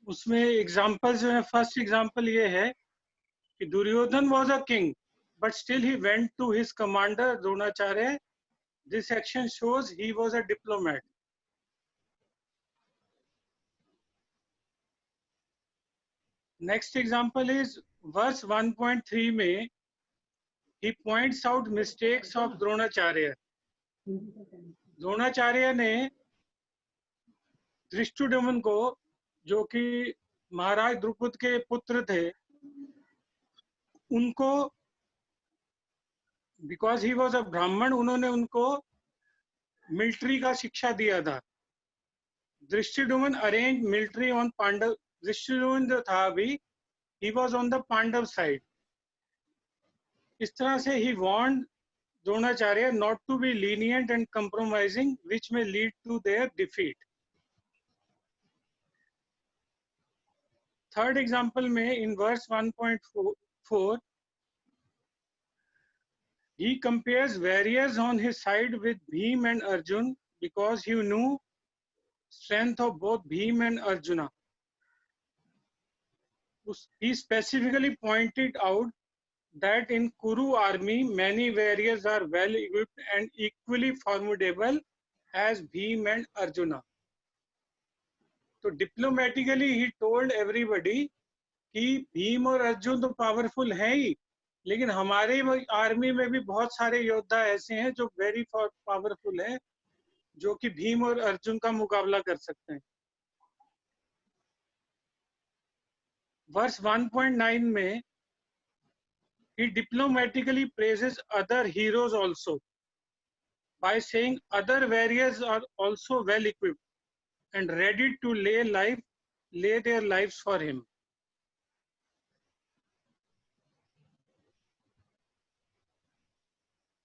उसमें एग्जाम्पल जो है, फर्स्ट एग्जाम्पल ये है कि Duryodhan was a king but still he went to his commander Dronacharya. This action shows he was a diplomat. Next example is verse 1.3 में he points out mistakes of Dronacharya. Dronacharya ने धृष्टुम्न को, जो कि महाराज द्रुपद के पुत्र थे, उनको बिकॉज ही वॉज अ ब्राह्मण, उन्होंने उनको मिलिट्री का शिक्षा दिया था. Dhrishtadyumna arrange military on Pandava. Dhrishtadyumna जो था अभी, he was on the Pandava side. इस तरह से ही warned Dronacharya not to be lenient and compromising which may lead to their defeat. Third example में in verse 1.4 he compares warriors on his side with Bhim and Arjun because he knew strength of both Bhim and Arjuna. He specifically pointed out that in Kuru army many warriors are well equipped and equally formidable as Bhim and Arjuna. So diplomatically he told everybody कि भीम और अर्जुन तो powerful हैं ही, लेकिन हमारे army में भी बहुत सारे योद्धा ऐसे हैं जो वेरी पावरफुल हैं, जो कि भीम और अर्जुन का मुकाबला कर सकते हैं. वर्स 1.9 में he diplomatically praises other heroes also by saying other warriors are also well equipped and ready to lay their lives for him.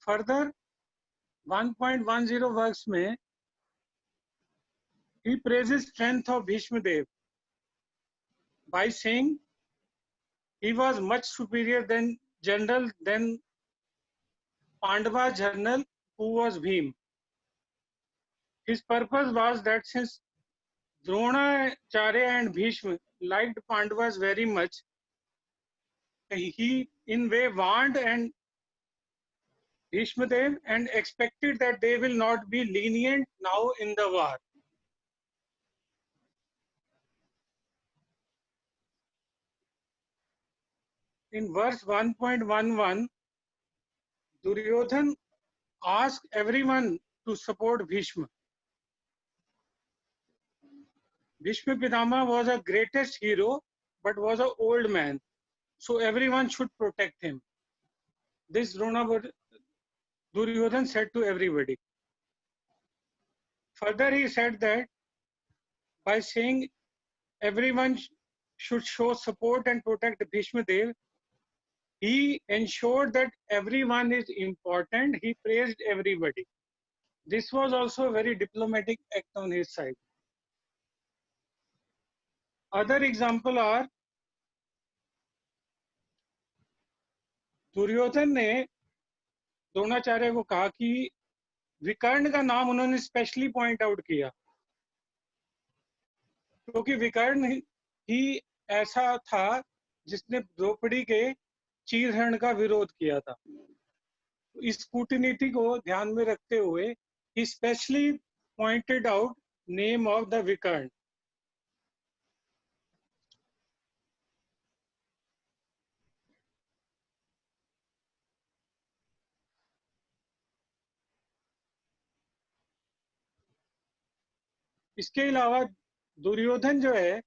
Further, 1.10 verse में he praises strength of Bhishma Dev by saying he was much superior than Pandava general who was Bhim. His purpose was that since Dronacharya and Bhishma liked Pandavas very much, he in way warned and Bhishma Dev and expected that they will not be lenient now in the war. In verse 1.11, Duryodhan asked everyone to support Bhishma. Bhishma Pitama was a greatest hero but was an old man, so everyone should protect him. This Duryodhan said to everybody. Further, he said that by saying everyone should show support and protect Bhishma Dev, he ensured that everyone is important. He praised everybody. This was also a very diplomatic act on his side. Other example are Duryodhan ने द्रोणाचार्य को कहा कि विकर्ण का नाम उन्होंने specially point out किया, क्योंकि विकर्ण ही ऐसा था जिसने द्रौपदी के चीरहरण का विरोध किया था. इस कूटनीति को ध्यान में रखते हुए he specially pointed out name of the विकर्ण. इसके अलावा दुर्योधन जो है,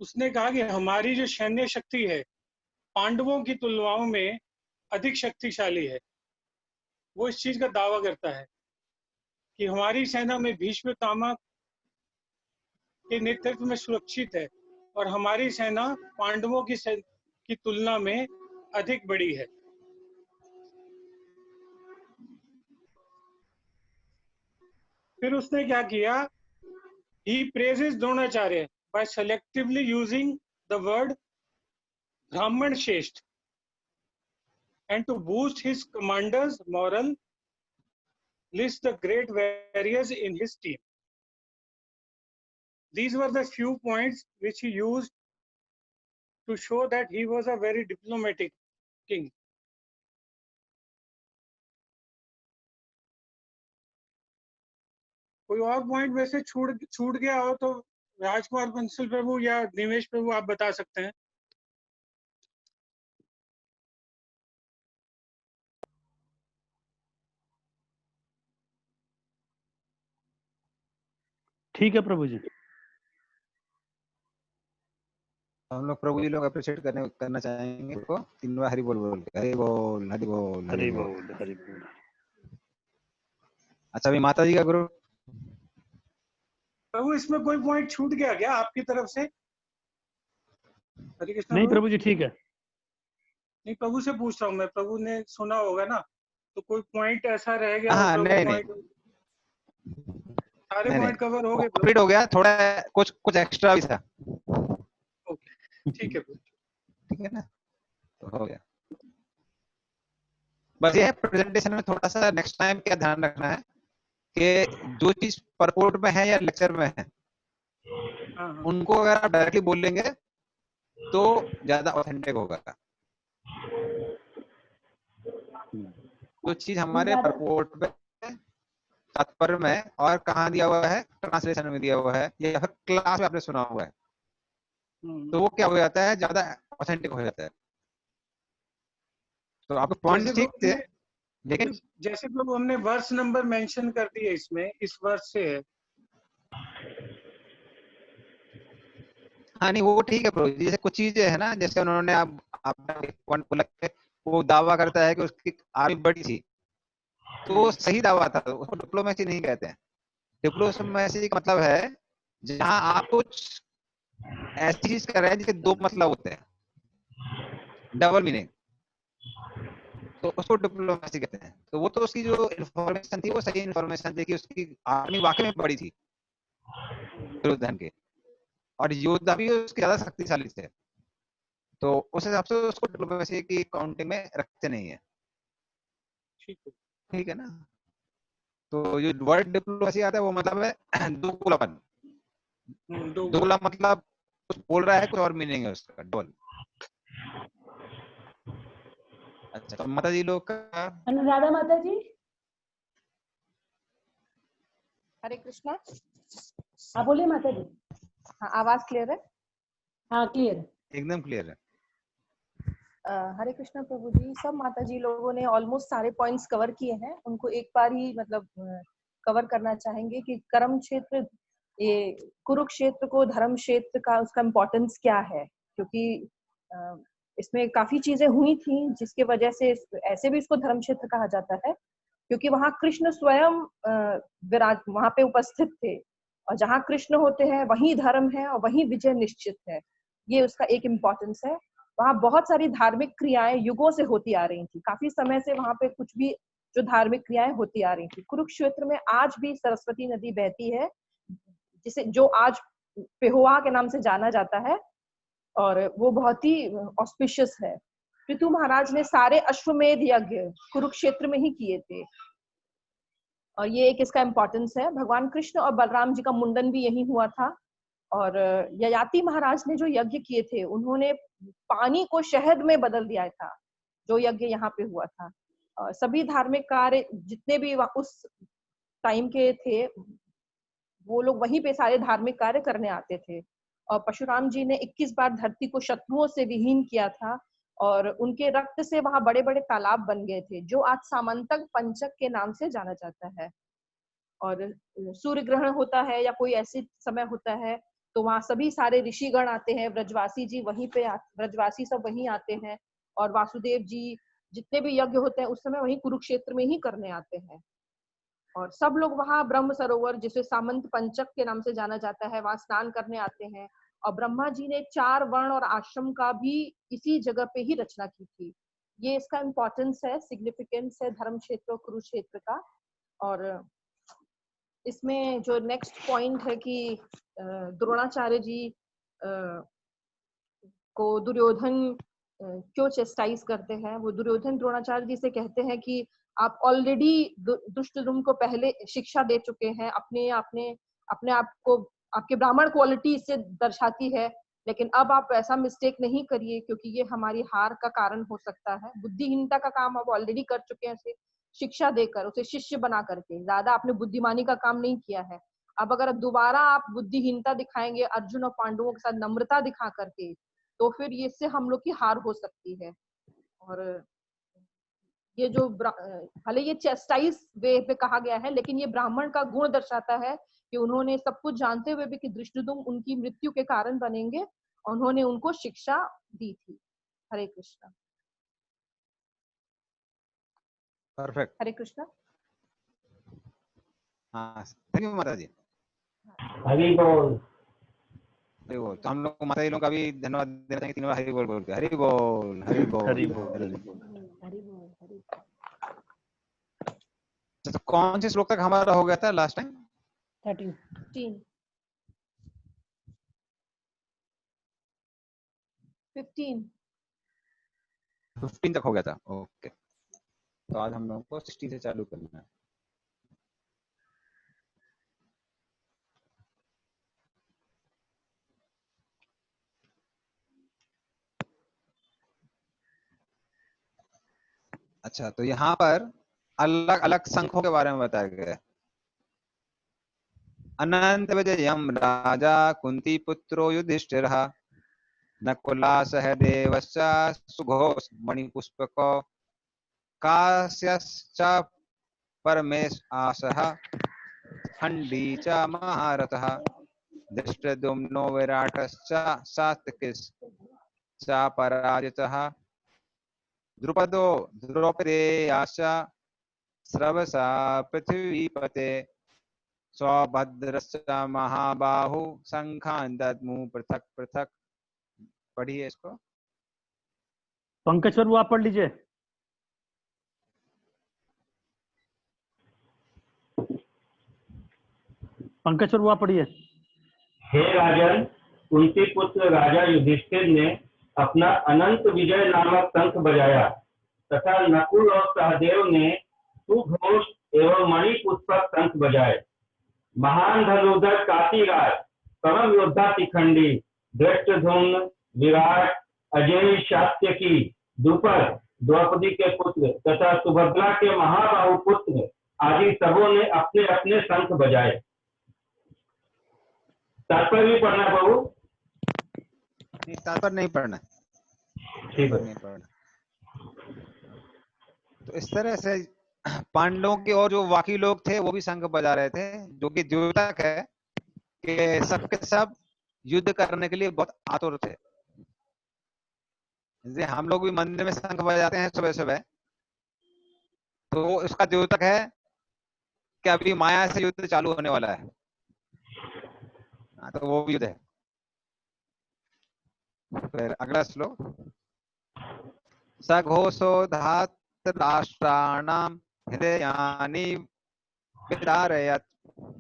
उसने कहा कि हमारी जो सैन्य शक्ति है पांडवों की तुलनाओं में अधिक शक्तिशाली है. वो इस चीज का दावा करता है कि हमारी सेना में भीष्म पितामह के नेतृत्व में सुरक्षित है और हमारी सेना पांडवों की तुलना में अधिक बड़ी है. फिर उसने क्या किया? He praises Dronacharya by selectively using the word Brahman Shesht and to boost his commander's morale, lists the great warriors in his team. These were the few points which he used to show that he was a very diplomatic king. कोई और point वैसे छूट गया हो तो राजकुमार बंसल प्रभु या निमेश प्रभु आप बता सकते हैं। ठीक है प्रभु जी। हम लोग प्रभु जी लोग अप्रिशिएट करना चाहेंगे उनको 3 बार हरि बोल बोल के, हरि बोल हरि बोल हरि बोल हरि बोल। अच्छा, अभी माता जी का गुरु प्रभु इसमें कोई पॉइंट छूट गया क्या आपकी तरफ से? हरे कृष्ण। नहीं प्रभु जी ठीक है। नहीं, प्रभु से पूछ रहा हूँ मैं, प्रभु ने सुना होगा ना, तो कोई पॉइंट ऐसा रह गया हाँ, हो? नहीं, सारे पॉइंट कवर हो गए? कंप्लीट हो गया, थोड़ा कुछ एक्स्ट्रा भी था। ओके, ठीक है, ठीक है ना, तो हो गया। बस ये है प्रेजेंटेशन में थोड़ा सा नेक्स्ट टाइम क्या ध्यान रखना है कि जो चीज परपोर्ट में है या लेक्चर में है, उनको अगर आप डायरेक्टली बोल लेंगे तो ज्यादा ऑथेंटिक होगा। जो चीज हमारे परपोर्ट में, तात्पर्य में और कहाँ दिया हुआ है, ट्रांसलेशन में दिया हुआ है या फिर क्लास में आपने सुना हुआ है, तो वो क्या हो जाता है, ज्यादा ऑथेंटिक हो जाता है। तो आपके पॉइंट ठीक थे, लेकिन जैसे प्रभु हमने वर्स नंबर मेंशन कर दिए, इसमें इस वर्स से है। हाँ नहीं, वो ठीक है प्रभु। जैसे कुछ चीजें है ना, जैसे उन्होंने आपने पॉइंट बोला कि वो दावा करता है कि उसकी आर्मी बड़ी थी, तो वो सही दावा था, उसको डिप्लोमेसी नहीं कहते हैं। डिप्लोमेसी का मतलब है जहां आप कुछ ऐसी चीज कर रहे हैं जिसके 2 मतलब होते हैं, डबल मीनिंग, तो उसको डिप्लोमेसी कहते हैं। तो वो तो उसकी जो इन्फॉर्मेशन थी वो सही इन्फॉर्मेशन थी कि उसकी आर्मी वाकई में बड़ी थी दुर्योधन के, और योद्धा भी उसके ज्यादा शक्तिशाली थे, तो उस हिसाब से उसको डिप्लोमेसी की काउंटिंग में रखते नहीं है। ठीक है ना। तो जो वर्ड डिप्लोमेसी आता है वो मतलब है दोगलापन। दोगला मतलब कुछ बोल रहा है, कुछ और मीनिंग है उसका, डबल। अच्छा, तो माता जी लोग का अनुराधा माता जी। हरे कृष्णा। हाँ बोलिए माता जी। हाँ, आवाज क्लियर है? हाँ क्लियर, एकदम क्लियर है। हरे कृष्णा प्रभु जी। सब माता जी लोगों ने ऑलमोस्ट सारे पॉइंट्स कवर किए हैं, उनको एक बार ही मतलब कवर करना चाहेंगे कि कर्म क्षेत्र, ये कुरुक्षेत्र को धर्म क्षेत्र का उसका इम्पोर्टेंस क्या है, क्योंकि इसमें काफी चीजें हुई थी जिसके वजह से ऐसे भी इसको धर्म क्षेत्र कहा जाता है, क्योंकि वहां कृष्ण स्वयं विराज वहां पे उपस्थित थे, और जहाँ कृष्ण होते हैं वहीं धर्म है और वहीं विजय निश्चित है। ये उसका एक इम्पोर्टेंस है। वहां बहुत सारी धार्मिक क्रियाएं युगों से होती आ रही थी, काफी समय से वहां पे कुछ भी जो धार्मिक क्रियाएं होती आ रही थी। कुरुक्षेत्र में आज भी सरस्वती नदी बहती है, जिसे जो आज पेहोवा के नाम से जाना जाता है, और वो बहुत ही ऑस्पिशियस है। पृथु महाराज ने सारे अश्वमेध यज्ञ कुरुक्षेत्र में ही किए थे, और ये एक इसका इम्पोर्टेंस है। भगवान कृष्ण और बलराम जी का मुंडन भी यही हुआ था, और ययाति महाराज ने जो यज्ञ किए थे उन्होंने पानी को शहद में बदल दिया था, जो यज्ञ यहाँ पे हुआ था। सभी धार्मिक कार्य जितने भी उस टाइम के थे, वो लोग वहीं पे सारे धार्मिक कार्य करने आते थे। और परशुराम जी ने 21 बार धरती को शत्रुओं से विहीन किया था, और उनके रक्त से वहां बड़े बड़े तालाब बन गए थे, जो आज सामंतक पंचक के नाम से जाना जाता है। और सूर्य ग्रहण होता है या कोई ऐसे समय होता है तो वहां सभी सारे ऋषिगण आते हैं, ब्रजवासी जी वहीं पे ब्रजवासी सब वहीं आते हैं, और वासुदेव जी जितने भी यज्ञ होते हैं उस समय वहीं कुरुक्षेत्र में ही करने आते हैं। और सब लोग वहां ब्रह्म सरोवर, जिसे सामंत पंचक के नाम से जाना जाता है, वहां स्नान करने आते हैं। और ब्रह्मा जी ने 4 वर्ण और आश्रम का भी इसी जगह पे ही रचना की थी। ये इसका इम्पोर्टेंस है, सिग्निफिकेंस है धर्म क्षेत्र और कुरुक्षेत्र का। और इसमें जो नेक्स्ट पॉइंट है कि द्रोणाचार्य जी को दुर्योधन क्यों चेस्टाइज करते हैं, वो दुर्योधन द्रोणाचार्य जी से कहते हैं कि आप ऑलरेडी दुष्टद्युम्न को पहले शिक्षा दे चुके हैं, अपने आप को आपके ब्राह्मण क्वालिटी इससे दर्शाती है, लेकिन अब आप ऐसा मिस्टेक नहीं करिए, क्योंकि ये हमारी हार का कारण हो सकता है। बुद्धिहीनता का काम आप ऑलरेडी कर चुके हैं, उसे शिक्षा देकर, उसे शिष्य बना करके, ज्यादा आपने बुद्धिमानी का काम नहीं किया है। अब अगर दोबारा आप बुद्धिहीनता दिखाएंगे अर्जुन और पांडवों के साथ नम्रता दिखा करके, तो फिर ये इससे हम लोग की हार हो सकती है। और ये जो भले ये चेस्टाइज वे पे कहा गया है, लेकिन ये ब्राह्मण का गुण दर्शाता है कि उन्होंने सब कुछ जानते हुए भी कि धृष्टद्युम्न उनकी मृत्यु के कारण बनेंगे, उन्होंने उनको शिक्षा दी थी। हरे कृष्णा। परफेक्ट। हरे कृष्णा। हाँ, थैंक यू माता जी। हरि बोल। हरि बोल। तो हम लोग को माता जी लोग का भी धन्यवाद देना चाहिए, 3 बार हरि बोल बोल के। हरि बोल, हरि बोल, हरि बोल, हरि हरि बोल। हरि बोल, हरि बोल। तो कौन से श्लोक तक हमारा हो गया था लास्ट टाइम? 13 15 15 तक हो गया था। ओके, तो आज हम लोगों को 16 से चालू करना है। अच्छा, तो यहाँ पर अलग अलग संखों के बारे में बताया गया है। अनंत विजयम राजा कुंती पुत्रो युधिष्ठिरः नकुला सहदेवश्च सुघोष मणिपुष्पको काश्यश्च परमेश आसः खण्डी च महारथः धृष्टद्युम्नो विराटश्च सात्विकिश्च पराजितः द्रुपदो द्रौपदेयाश्च स्रवसा पृथ्वीपते सौभद्रश्च महाबाहु शंखान दद्मु पृथक पृथक। पढ़िए इसको। पंकज सर वो आप पढ़ लीजिए। पंकज सर वो आप पढ़िए। हे राजन, कुंती पुत्र राजा युधिष्ठिर ने अपना अनंत विजय नामक शंख बजाया तथा नकुल और सहदेव ने सुघोष एवं मणिपुष्पक शंख बजाए। महान धनुर्धर काशीराज, परम योद्धा शिखंडी, धृष्टद्युम्न, विराट, अजेय सात्यकी, द्रुपद, द्रौपदी के पुत्र तथा सुभद्रा के महाबाहु पुत्र आदि सबों ने अपने अपने शंख बजाए। तात्पर्य भी पढ़ना बाबू? तात्पर्य नहीं पढ़ना, ठीक है। नहीं पढ़ना। तो इस तरह से पांडवों के और जो बाकी लोग थे वो भी शंख बजा रहे थे, जो कि द्योतक है कि सबके सब युद्ध करने के लिए बहुत आतुर थे। जैसे हम लोग भी मंदिर में शंख बजाते हैं सुबह सुबह, तो इसका द्योतक है कि अभी माया से युद्ध चालू होने वाला है। तो वो भी युद्ध है। फिर अगला श्लोक। सघोषो धातराष्ट्राणां हृदयानि विदारयत्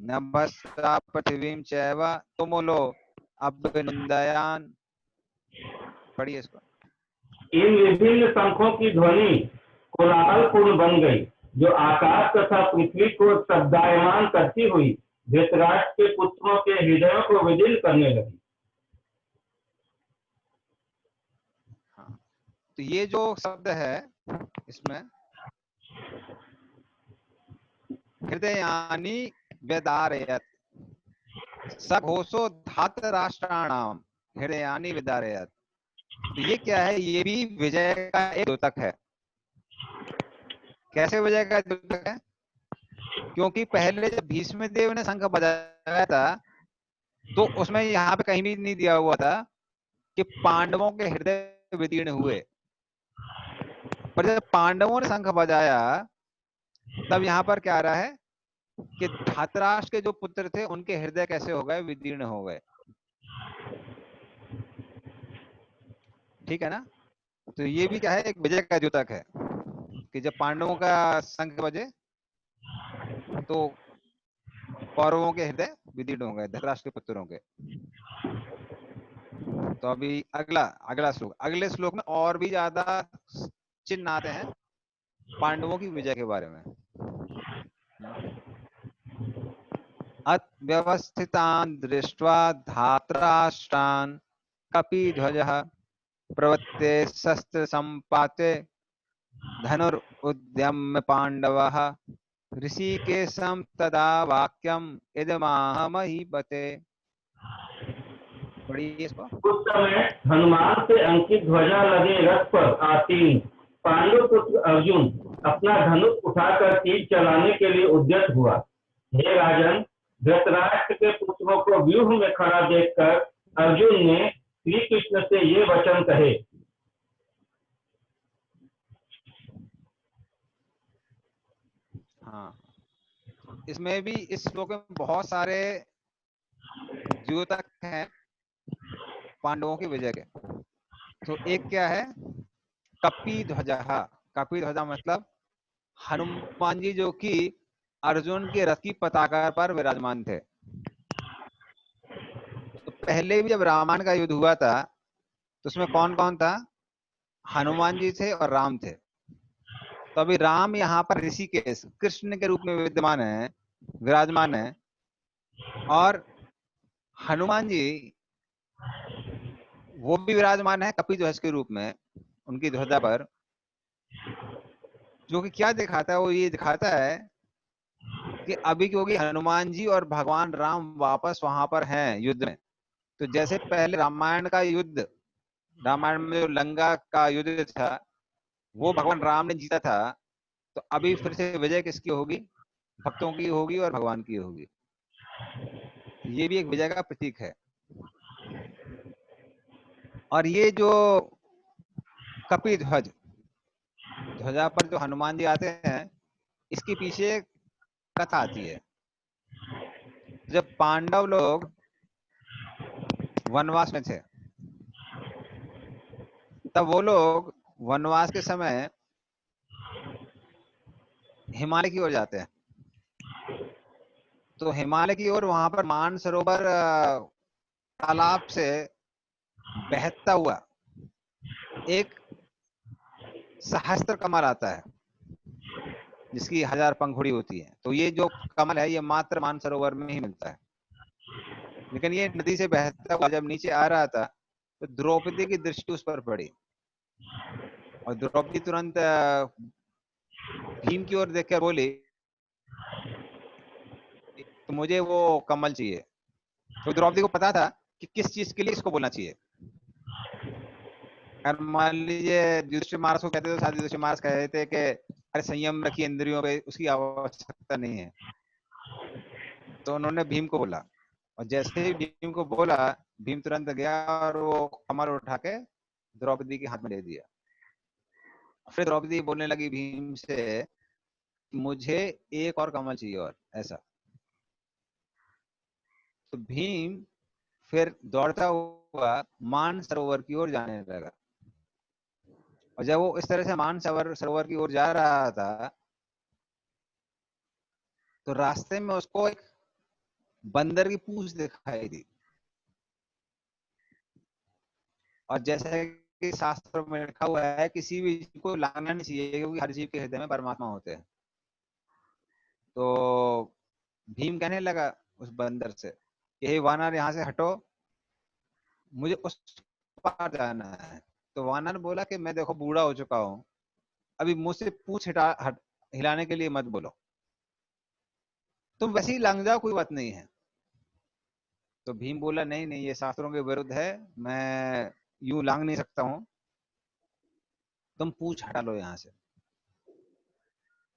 नभस्ता पृथ्वीं चैव तुमुलो अभिनंदयान्। पढ़िए इसको। इन विभिन्न शंखों की ध्वनि कोलाहलपूर्ण बन गई, जो आकाश तथा पृथ्वी को शब्दायमान करती हुई धृतराष्ट्र के पुत्रों के हृदयों को विदीर्ण करने लगी। हाँ, तो ये जो शब्द है इसमें हृदयानि विदारयत्, सघोषो धातराष्ट्राणाम हृदयानि विदारयत्। तो ये क्या है? ये भी विजय का एक द्योतक है। कैसे विजय का द्योतक है? क्योंकि पहले जब भीष्म देव ने शंख बजाया था तो उसमें यहाँ पे कहीं भी नहीं दिया हुआ था कि पांडवों के हृदय विदीर्ण हुए, पर जब पांडवों ने शंख बजाया तब यहाँ पर क्या आ रहा है कि धातराष्ट्र के जो पुत्र थे उनके हृदय कैसे हो गए? विदीर्ण हो गए। ठीक है ना? तो ये भी क्या है? एक विजय का द्योतक है कि जब पांडवों का शंख बजे तो कौरवों के हृदय विदीर्ण हो गए, धृतराष्ट्र के पुत्रों के। तो अभी अगला श्लोक। अगले श्लोक में और भी ज्यादा चिन्ह आते हैं पांडवों की विजय के बारे में। व्यवस्थितान् दृष्ट्वा धातराष्ट्रान् कपिध्वजः प्रवृत्ते शस्त्र संपाते धनुरुद्यम्य पांडवः ऋषिकेशं तदा वाक्यम इदमाह महीपते। पढ़िए इसको। उस समय हनुमान से अंकित ध्वजा लगे रथ पर आसीन पांडु पुत्र अर्जुन अपना धनुष उठाकर तीर चलाने के लिए उद्यत हुआ। हे राजन, धृतराष्ट्र के पुत्रों को व्यूह में खड़ा देखकर अर्जुन ने श्री कृष्ण से ये वचन कहे। हाँ, इसमें भी इस श्लोक में बहुत सारे द्योतक हैं पांडवों की विजय के। तो एक क्या है, कपि ध्वजा। कपि ध्वजा मतलब हनुमान जी जो कि अर्जुन के रथ की पताका पर विराजमान थे। तो पहले भी जब रामायण का युद्ध हुआ था तो उसमें कौन कौन था? हनुमान जी थे और राम थे। तो अभी राम यहाँ पर ऋषिकेश कृष्ण के रूप में विद्यमान है, विराजमान है, और हनुमान जी वो भी विराजमान है कपि ध्वज के रूप में उनकी ध्वजा पर। जो कि क्या दिखाता है, वो ये दिखाता है कि अभी क्योंकि हनुमान जी और भगवान राम वापस वहां पर हैं युद्ध में, तो जैसे पहले रामायण का युद्ध, रामायण में जो लंका का युद्ध था वो भगवान राम ने जीता था, तो अभी फिर से विजय किसकी होगी? भक्तों की होगी और भगवान की होगी। ये भी एक विजय का प्रतीक है। और ये जो कपि ध्वज ध्वजा पर जो हनुमान जी आते हैं, इसके पीछे कथा आती है। जब पांडव लोग वनवास में थे तब वो लोग वनवास के समय हिमालय की ओर जाते हैं। तो हिमालय की ओर वहां पर मानसरोवर तालाब से बहता हुआ एक सहस्त्र कमल आता है जिसकी 1000 पंखुड़ी होती है। तो ये जो कमल है ये मात्र मानसरोवर में ही मिलता है। लेकिन ये नदी से बहता हुआ जब नीचे आ रहा था तो द्रौपदी की दृष्टि उस पर पड़ी और द्रौपदी तुरंत भीम की ओर देखकर बोली तो मुझे वो कमल चाहिए। तो द्रौपदी को पता था कि किस चीज के लिए इसको बोलना चाहिए। अगर मान लीजिए युधिष्ठिर महाराज को कहते तो शायद युधिष्ठिर महाराज कहते थे कि अरे संयम रखिए इंद्रियों पे, उसकी आवश्यकता नहीं है। तो उन्होंने भीम को बोला और जैसे ही भीम को बोला भीम तुरंत गया और वो कमल उठा के द्रौपदी के हाथ में दे दिया। फिर द्रौपदी बोलने लगी भीम से मुझे एक और कमल चाहिए और ऐसा। तो भीम फिर दौड़ता हुआ मान सरोवर की ओर जाने लगा। और जब वो इस तरह से मान सरोवर की ओर जा रहा था तो रास्ते में उसको एक बंदर की पूंछ दिखाई दी। और जैसे कि शास्त्र में लिखा हुआ है किसी भी जीव को लांघना नहीं चाहिए क्योंकि हर जीव के हृदय में परमात्मा होते हैं। तो भीम कहने लगा उस बंदर से कि हे वानर यहाँ से हटो, मुझे उस पार जाना है। तो वानर बोला कि मैं देखो बूढ़ा हो चुका हूँ, अभी मुझसे पूंछ हिलाने के लिए मत बोलो, तुम वैसे ही लांघ जाओ, कोई बात नहीं है। तो भीम बोला नहीं नहीं ये शास्त्रों के विरुद्ध है, मैं यूं लांघ नहीं सकता हूं, तुम पूंछ हटा लो यहां से।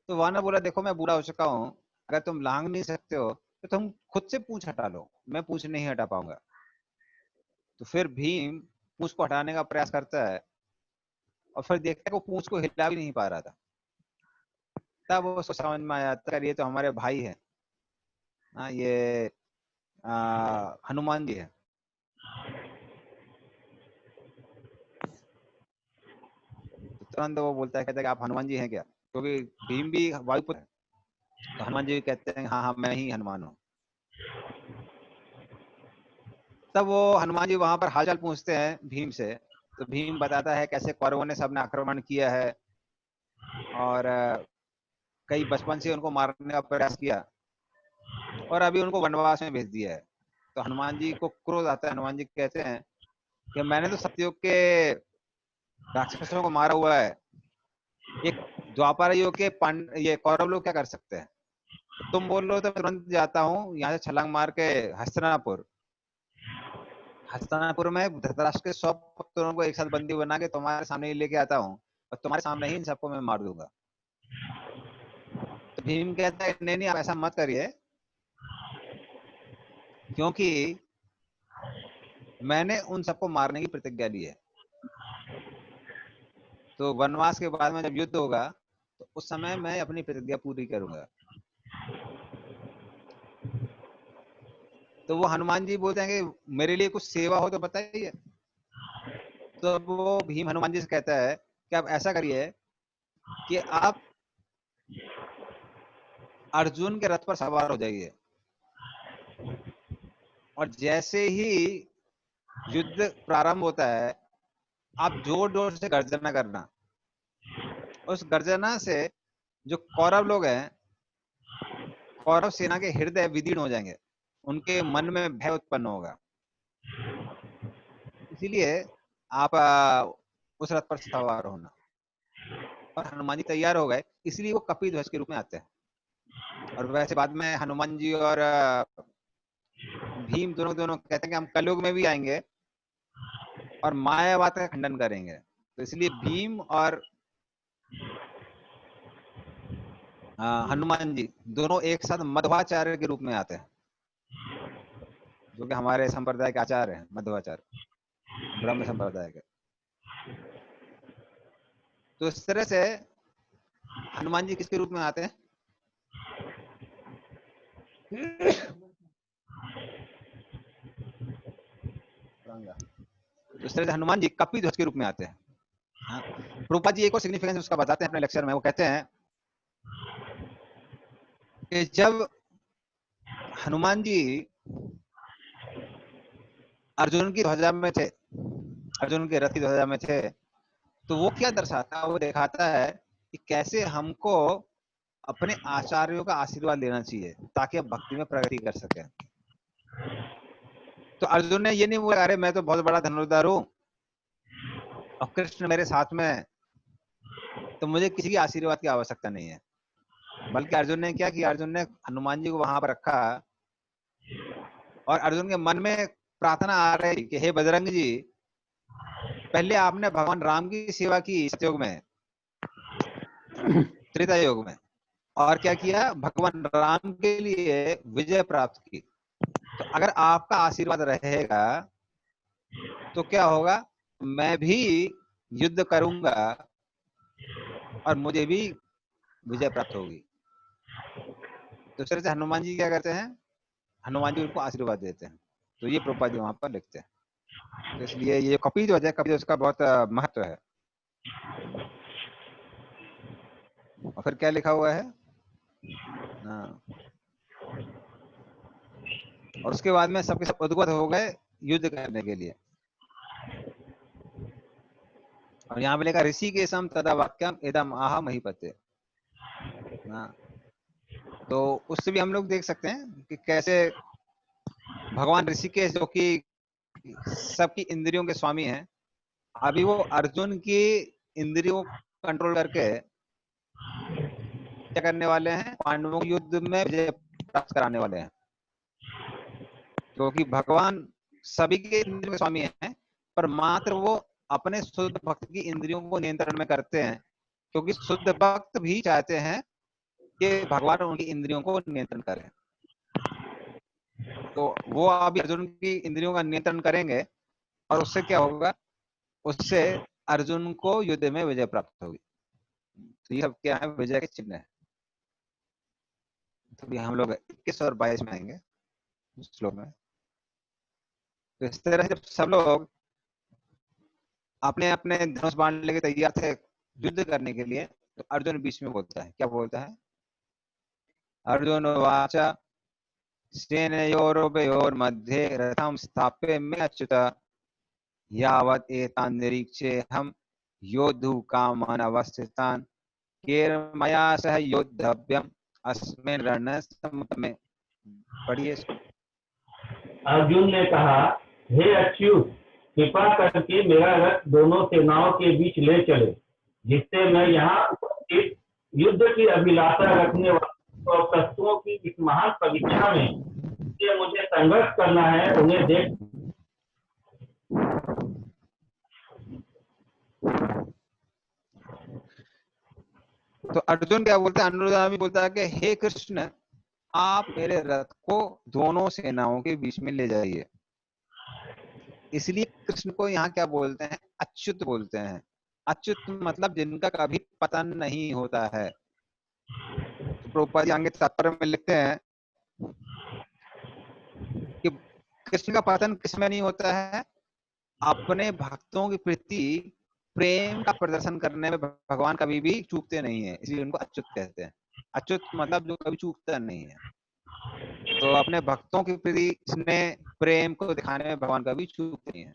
तो वानर बोला देखो मैं बूढ़ा हो चुका हूं, अगर तुम लांघ नहीं सकते हो तो तुम खुद से पूंछ हटा लो, मैं पूंछ नहीं हटा पाऊंगा। तो फिर भीम पूंछ को हटाने का प्रयास करता है और फिर देखता है कि वो पूंछ को हिला भी नहीं पा रहा था। तब उसको समझ में आया ये तो हमारे भाई है, ये हनुमान जी है। तो तुरंत वो बोलता है, कहता है कि आप हनुमान जी हैं क्या? क्योंकि भीम भी वायुपुत्र है। तो हनुमान जी कहते हैं हाँ हाँ मैं ही हनुमान हूँ। तब वो हनुमान जी वहां पर हालचाल पूछते हैं भीम से। तो भीम बताता है कैसे कौरवों ने सबने आक्रमण किया है और कई बचपन से उनको मारने का प्रयास किया और अभी उनको वनवास में भेज दिया है। तो हनुमान जी को क्रोध आता है। हनुमान जी कहते हैं कि मैंने तो सतयुग के राक्षसों को मारा हुआ है, एक द्वापर युग के ये कौरव लोग क्या कर सकते हैं? तो तुम बोल रहे हो तो मैं तुरंत जाता हूँ यहाँ से छलांग मार के हस्तिनापुर में धृतराष्ट्र के 100 पुत्रों को एक साथ बंदी बना के तुम्हारे सामने ही लेके आता हूँ और तुम्हारे सामने ही इन सबको मैं मार दूंगा। तो भीम कहता है नहीं आप ऐसा मत करिए, क्योंकि मैंने उन सबको मारने की प्रतिज्ञा ली है। तो वनवास के बाद में जब युद्ध होगा तो उस समय मैं अपनी प्रतिज्ञा पूरी करूंगा। तो वो हनुमान जी बोलते हैं कि मेरे लिए कुछ सेवा हो तो बताइए। तो वो भीम हनुमान जी से कहता है कि आप ऐसा करिए कि आप अर्जुन के रथ पर सवार हो जाइए और जैसे ही युद्ध प्रारंभ होता है आप जोर जोर से गर्जना करना। उस गर्जना से जो कौरव लोग हैं, कौरव सेना के हृदय विदीर्ण हो जाएंगे, उनके मन में भय उत्पन्न होगा। इसीलिए आप उस रथ पर सवार होना। और हनुमान जी तैयार हो गए, इसलिए वो कपिध्वज के रूप में आते हैं। और वैसे बाद में हनुमान जी और भीम दोनों कहते हैं कि हम कलयुग में भी आएंगे और मायावाद का खंडन करेंगे। तो इसलिए भीम और हनुमान जी दोनों एक साथ मध्वाचार्य के रूप में आते हैं, जो कि हमारे संप्रदाय के आचार्य हैं, मध्वाचार्य ब्रह्म संप्रदाय के। तो इस तरह से हनुमान जी किसके रूप में आते हैं? तो इस तरह से हनुमान जी कपिध्वज के रूप में आते हैं। प्रभुपाद जी एक और सिग्निफिकेंस उसका बताते हैं अपने लेक्चर में। वो कहते हैं कि जब हनुमान जी अर्जुन की ध्वजा में थे, अर्जुन के रथ की ध्वजा में थे, तो वो क्या दर्शाता है? वो दिखाता है कि कैसे हमको अपने आचार्यों का आशीर्वाद लेना चाहिए ताकि आप भक्ति में प्रगति कर सके। तो अर्जुन ने ये नहीं बोला अरे मैं तो बहुत बड़ा धनुर्धर हूं और कृष्ण मेरे साथ में, तो मुझे किसी की आशीर्वाद की आवश्यकता नहीं है। बल्कि अर्जुन ने क्या किया? अर्जुन ने हनुमान जी को वहां पर रखा और अर्जुन के मन में प्रार्थना आ रही कि हे बजरंग जी, पहले आपने भगवान राम की सेवा की सतयुग में, त्रेता युग में, और क्या किया? भगवान राम के लिए विजय प्राप्त की। तो अगर आपका आशीर्वाद रहेगा तो क्या होगा? मैं भी युद्ध करूंगा और मुझे भी विजय प्राप्त होगी। तो इस तरह से हनुमान जी क्या करते हैं? हनुमान जी उनको आशीर्वाद देते हैं। तो ये प्रभुपाद जी वहां पर लिखते हैं। तो इसलिए ये कपिध्वज है, कपिध्वज का बहुत महत्व है। और फिर क्या लिखा हुआ है? और उसके बाद में सबके सब उद्गत हो गए युद्ध करने के लिए। और यहाँ पे लिखा ऋषिकेशम तदा वाक्यम इदम आह महीपते। तो उससे भी हम लोग देख सकते हैं कि कैसे भगवान ऋषिकेश, जो कि सबकी इंद्रियों के स्वामी हैं, अभी वो अर्जुन की इंद्रियों को कंट्रोल करके क्या करने वाले हैं? पांडवों के युद्ध में विजय प्राप्त कराने वाले हैं। क्योंकि भगवान सभी के इंद्रियों के स्वामी हैं, पर मात्र वो अपने शुद्ध भक्त की इंद्रियों को नियंत्रण में करते हैं, क्योंकि शुद्ध भक्त भी चाहते हैं कि भगवान उनकी इंद्रियों को नियंत्रण करें। तो वो अभी अर्जुन की इंद्रियों का नियंत्रण करेंगे और उससे क्या होगा? उससे अर्जुन को युद्ध में विजय प्राप्त होगी। तो ये सब क्या है? विजय के चिन्ह है। तो हम लोग 21 और 22 में आएंगे श्लोक में। तो इस तरह जब सब लोग अपने अपने धनुष बाण लेके तैयार थे युद्ध करने के लिए, तो अर्जुन बीच में बोलता है। क्या बोलता है? अर्जुन वाचा सेनयोरुभयोर्मध्ये रथं स्थाप्य मे अच्युत यावत् एतान् निरीक्ष्य हम योद्धुं कामान् अवस्थितान् केर्मया सह योद्धव्यम् अस्मिन् रणसमुद्यमे। पढ़िए। अर्जुन ने कहा, हे अच्युत, कृपा करके मेरा रथ दोनों सेनाओं के बीच ले चले, जिससे मैं यहाँ उपस्थित युद्ध की अभिलाषा रखने वाले और शत्रुओं की इस महान परीक्षा में जिससे मुझे संघर्ष करना है उन्हें देख। तो अर्जुन क्या बोलता है, अनुरुद्धा भी बोलता है कि हे कृष्ण, आप मेरे रथ को दोनों सेनाओं के बीच में ले जाइए। इसलिए कृष्ण को यहाँ क्या बोलते हैं, अच्युत बोलते हैं। अच्युत मतलब जिनका कभी पतन नहीं होता है। तो प्रभुपाद जी आगे तात्पर्य में लिखते हैं कि कृष्ण का पतन किसमें नहीं होता है, अपने भक्तों के प्रति प्रेम का प्रदर्शन करने में भगवान कभी भी चूकते नहीं है, इसलिए उनको अच्युत कहते हैं। अच्युत मतलब जो कभी चूकता नहीं है। तो अपने भक्तों के प्रति स्नेह प्रेम को दिखाने में भगवान कभी चूकते नहीं है।